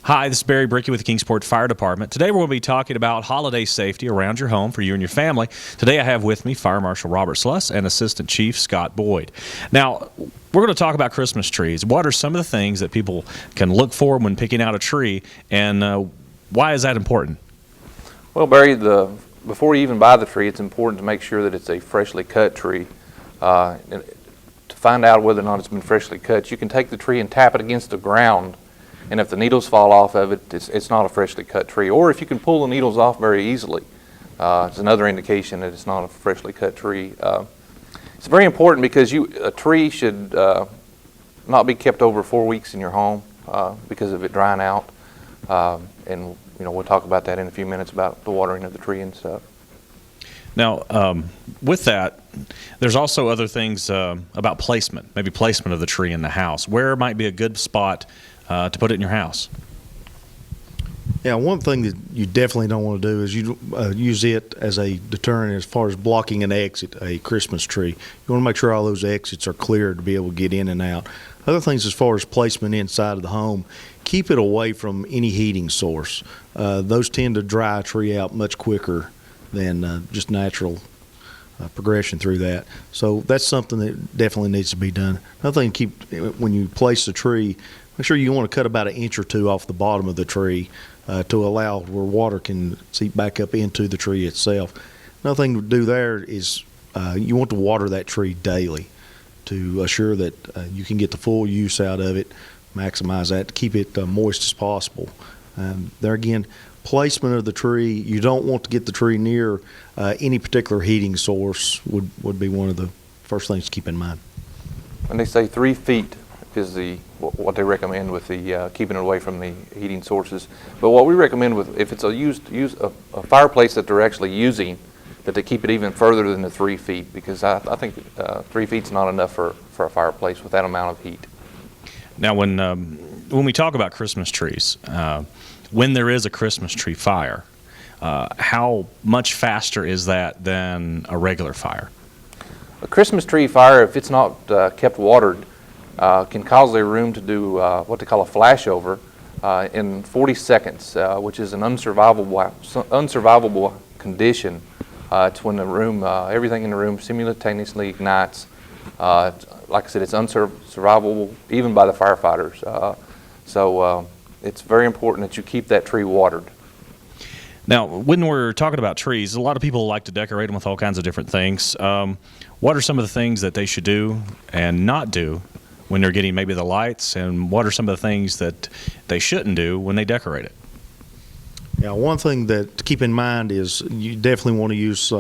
Hi, this is Barry Brickey with the Kingsport Fire Department. Today we're going to be talking about holiday safety around your home for you and your family. Today I have with me Fire Marshal Robert Sluss and Assistant Chief Scott Boyd. Now, we're going to talk about Christmas trees. What are some of the things that people can look for when picking out a tree, and why is that important? Well, Barry, before you even buy the tree, it's important to make sure that it's a freshly cut tree. And to find out whether or not it's been freshly cut, you can take the tree and tap it against the ground. And if the needles fall off of it, it's not a freshly cut tree. Or if you can pull the needles off very easily, it's another indication that it's not a freshly cut tree. It's very important because a tree should not be kept over 4 weeks in your home because of it drying out. And we'll talk about that in a few minutes about the watering of the tree and stuff. Now, with that, there's also other things about placement, maybe placement of the tree in the house. Where might be a good spot to put it in your house? Yeah, one thing that you definitely don't want to do is use it as a deterrent as far as blocking an exit, a Christmas tree. You want to make sure all those exits are clear to be able to get in and out. Other things as far as placement inside of the home, keep it away from any heating source. Those tend to dry a tree out much quicker than just natural progression through that. So that's something that definitely needs to be done. Another thing, when you place the tree, make sure you want to cut about 1 inch or 2 off the bottom of the tree to allow where water can seep back up into the tree itself. Another thing to do there is you want to water that tree daily to assure that you can get the full use out of it, maximize that, to keep it moist as possible. There again, placement of the tree, you don't want to get the tree near any particular heating source would be one of the first things to keep in mind. And they say 3 feet is what they recommend with the keeping it away from the heating sources. But what we recommend if it's a fireplace that they're actually using, that they keep it even further than the 3 feet, because I think 3 feet's not enough for a fireplace with that amount of heat. Now, when we talk about Christmas trees, when there is a Christmas tree fire, how much faster is that than a regular fire? A Christmas tree fire, if it's not kept watered, can cause a room to do what they call a flashover in 40 seconds, which is an unsurvivable condition. It's when the room, everything in the room simultaneously ignites. Like I said, it's unsurvivable even by the firefighters. So it's very important that you keep that tree watered. Now, when we're talking about trees, a lot of people like to decorate them with all kinds of different things. What are some of the things that they should do and not do when they're getting maybe the lights, and what are some of the things that they shouldn't do when they decorate it? Yeah, one thing that to keep in mind is you definitely want to use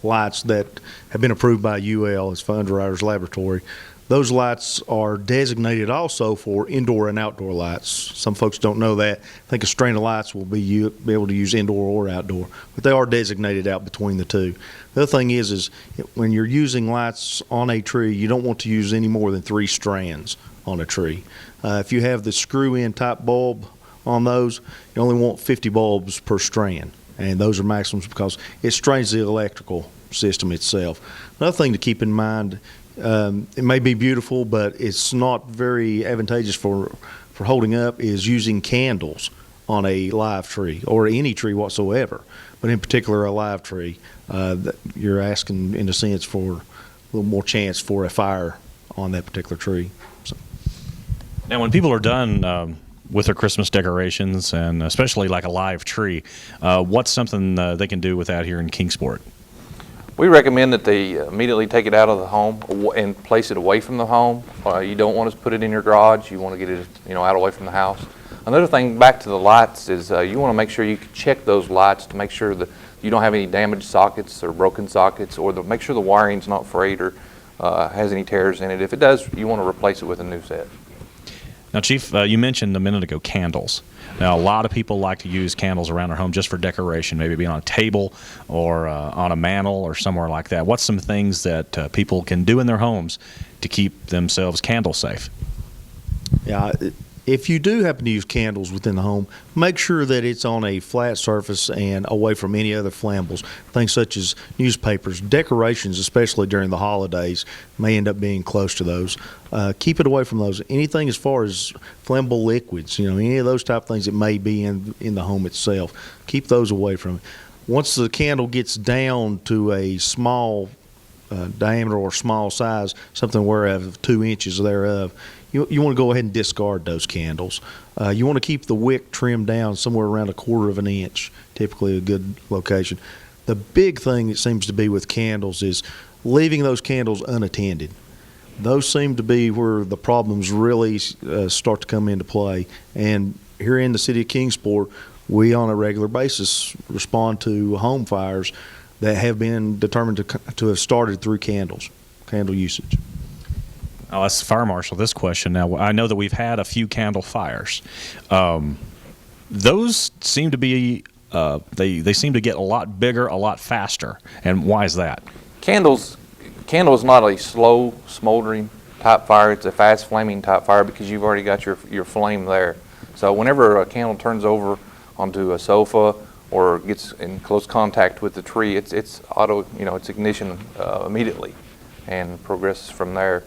lights that have been approved by UL as Underwriters Laboratory. Those lights are designated also for indoor and outdoor lights. Some folks don't know that. I think a strain of lights will be able to use indoor or outdoor, but they are designated out between the two. The other thing is when you're using lights on a tree, you don't want to use any more than 3 strands on a tree. If you have the screw-in type bulb on those, you only want 50 bulbs per strand, and those are maximums because it strains the electrical system itself. Another thing to keep in mind, it may be beautiful, but it's not very advantageous for holding up, is using candles on a live tree or any tree whatsoever, but in particular a live tree. You're asking, in a sense, for a little more chance for a fire on that particular tree. So. Now, when people are done with their Christmas decorations, and especially like a live tree, what's something they can do with that here in Kingsport? We recommend that they immediately take it out of the home and place it away from the home. You don't want to put it in your garage. You want to get it, out away from the house. Another thing, back to the lights, is you want to make sure you check those lights to make sure that you don't have any damaged sockets or broken sockets, or make sure the wiring's not frayed or has any tears in it. If it does, you want to replace it with a new set. Now, Chief, you mentioned a minute ago candles. Now, a lot of people like to use candles around their home just for decoration, maybe being on a table or on a mantle or somewhere like that. What's some things that people can do in their homes to keep themselves candle safe? Yeah, If you do happen to use candles within the home, make sure that it's on a flat surface and away from any other flammables. Things such as newspapers, decorations, especially during the holidays, may end up being close to those. Keep it away from those. Anything as far as flammable liquids, any of those type of things that may be in the home itself, keep those away from it. Once the candle gets down to a small diameter or small size, something whereof 2 inches thereof, you want to go ahead and discard those candles. You want to keep the wick trimmed down somewhere around 1/4 of an inch, typically a good location. The big thing it seems to be with candles is leaving those candles unattended. Those seem to be where the problems really start to come into play. And here in the city of Kingsport, we on a regular basis respond to home fires that have been determined to have started through candle usage. I'll ask the fire marshal this question now. I know that we've had a few candle fires. Those seem to be, they seem to get a lot bigger, a lot faster. And why is that? Candle is not a slow smoldering type fire. It's a fast flaming type fire because you've already got your flame there. So whenever a candle turns over onto a sofa or gets in close contact with the tree, it's auto, it's ignition immediately and progresses from there.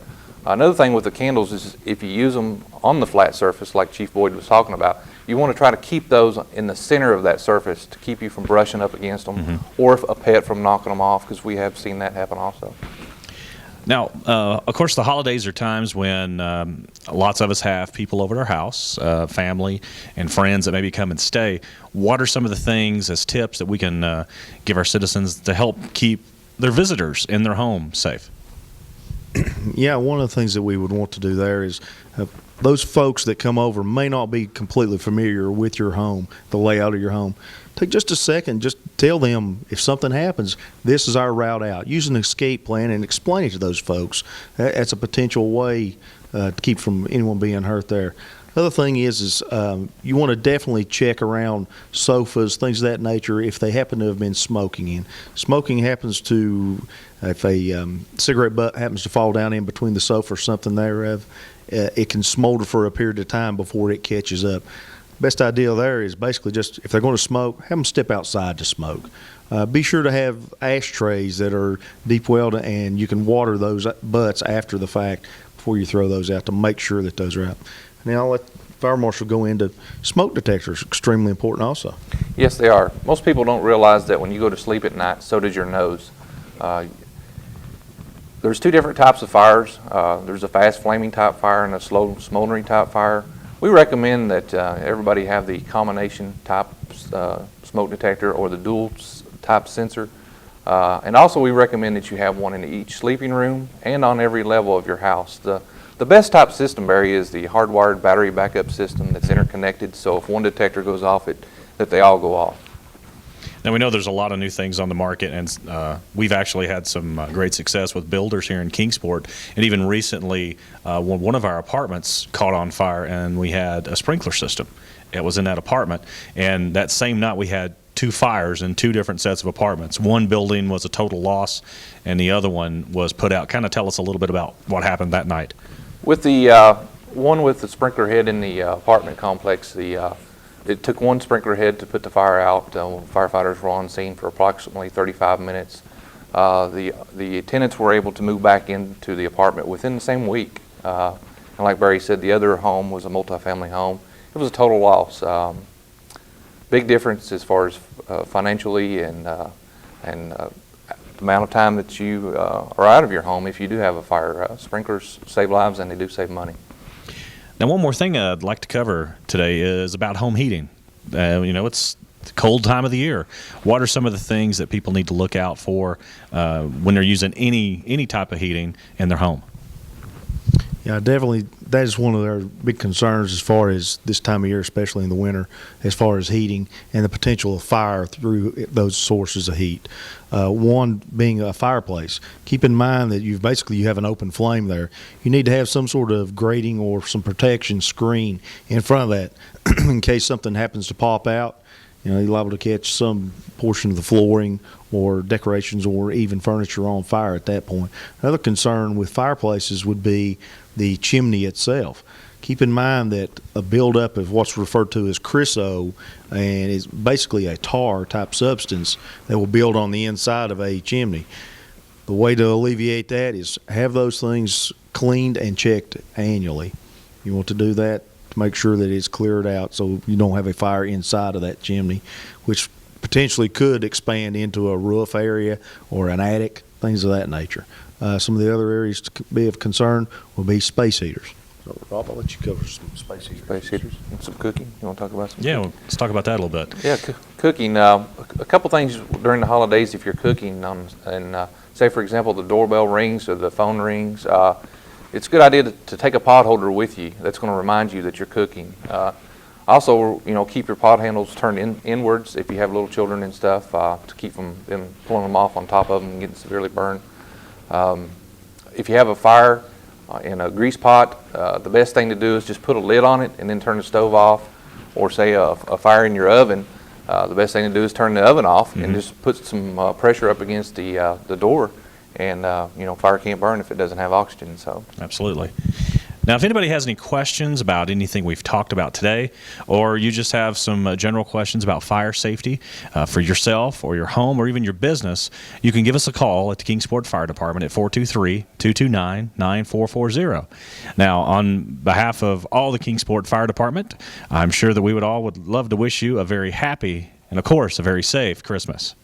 Another thing with the candles is if you use them on the flat surface like Chief Boyd was talking about, you want to try to keep those in the center of that surface to keep you from brushing up against them or if a pet from knocking them off, because we have seen that happen also. Now, of course, the holidays are times when lots of us have people over at our house, family and friends that maybe come and stay. What are some of the things as tips that we can give our citizens to help keep their visitors in their home safe? Yeah, one of the things that we would want to do there is those folks that come over may not be completely familiar with your home, the layout of your home. Take just a second, just tell them if something happens, this is our route out. Use an escape plan and explain it to those folks. That's a potential way to keep from anyone being hurt there. Other thing is you want to definitely check around sofas, things of that nature, if they happen to have been smoking in. Smoking happens to, if a cigarette butt happens to fall down in between the sofa or something thereof, it can smolder for a period of time before it catches up. Best idea there is basically just, if they're going to smoke, have them step outside to smoke. Be sure to have ashtrays that are deep welled and you can water those butts after the fact before you throw those out to make sure that those are out. Now I'll let Fire Marshal go into smoke detectors, extremely important also. Yes, they are. Most people don't realize that when you go to sleep at night, so does your nose. There's two different types of fires. There's a fast flaming type fire and a slow smoldering type fire. We recommend that everybody have the combination type smoke detector or the dual type sensor. And also we recommend that you have one in each sleeping room and on every level of your house. The best type system, Barry, is the hardwired battery backup system that's interconnected, so if one detector goes off, that they all go off. Now, we know there's a lot of new things on the market, and we've actually had some great success with builders here in Kingsport. And even recently, one of our apartments caught on fire, and we had a sprinkler system. It was in that apartment, and that same night we had 2 fires in 2 different sets of apartments. One building was a total loss, and the other one was put out. Kind of tell us a little bit about what happened that night. With the one with the sprinkler head in the apartment complex, it took one sprinkler head to put the fire out. Firefighters were on scene for approximately 35 minutes. The tenants were able to move back into the apartment within the same week. And like Barry said, the other home was a multifamily home. It was a total loss. Big difference as far as financially and the amount of time that you are out of your home if you do have a fire. Sprinklers save lives and they do save money. Now, one more thing I'd like to cover today is about home heating. It's the cold time of the year. What are some of the things that people need to look out for when they're using any type of heating in their home? Yeah, definitely. That is one of their big concerns as far as this time of year, especially in the winter, as far as heating and the potential of fire through those sources of heat. One being a fireplace. Keep in mind that you have an open flame there. You need to have some sort of grating or some protection screen in front of that in case something happens to pop out. You're liable to catch some portion of the flooring or decorations or even furniture on fire at that point. Another concern with fireplaces would be the chimney itself. Keep in mind that a buildup of what's referred to as chryso, and it's basically a tar type substance that will build on the inside of a chimney. The way to alleviate that is have those things cleaned and checked annually. You want to do that to make sure that it's cleared out so you don't have a fire inside of that chimney, which potentially could expand into a roof area or an attic, things of that nature. Some of the other areas to be of concern will be space heaters. So, Rob, I'll let you cover some space heaters. Space heaters and some cooking. You want to talk about some Yeah, cooking? well, let's talk about that a little bit. Yeah, cooking. A couple things during the holidays if you're cooking, and say, for example, the doorbell rings or the phone rings, it's a good idea to take a pot holder with you. That's going to remind you that you're cooking. Also, keep your pot handles turned inwards if you have little children and stuff, to keep them pulling them off on top of them and getting severely burned. If you have a fire in a grease pot, the best thing to do is just put a lid on it and then turn the stove off. Or say a fire in your oven, the best thing to do is turn the oven off and just put some pressure up against the door, and fire can't burn if it doesn't have oxygen. So Absolutely. Now, if anybody has any questions about anything we've talked about today, or you just have some general questions about fire safety for yourself or your home or even your business, you can give us a call at the Kingsport Fire Department at 423-229-9440. Now, on behalf of all the Kingsport Fire Department, I'm sure that we would love to wish you a very happy and, of course, a very safe Christmas.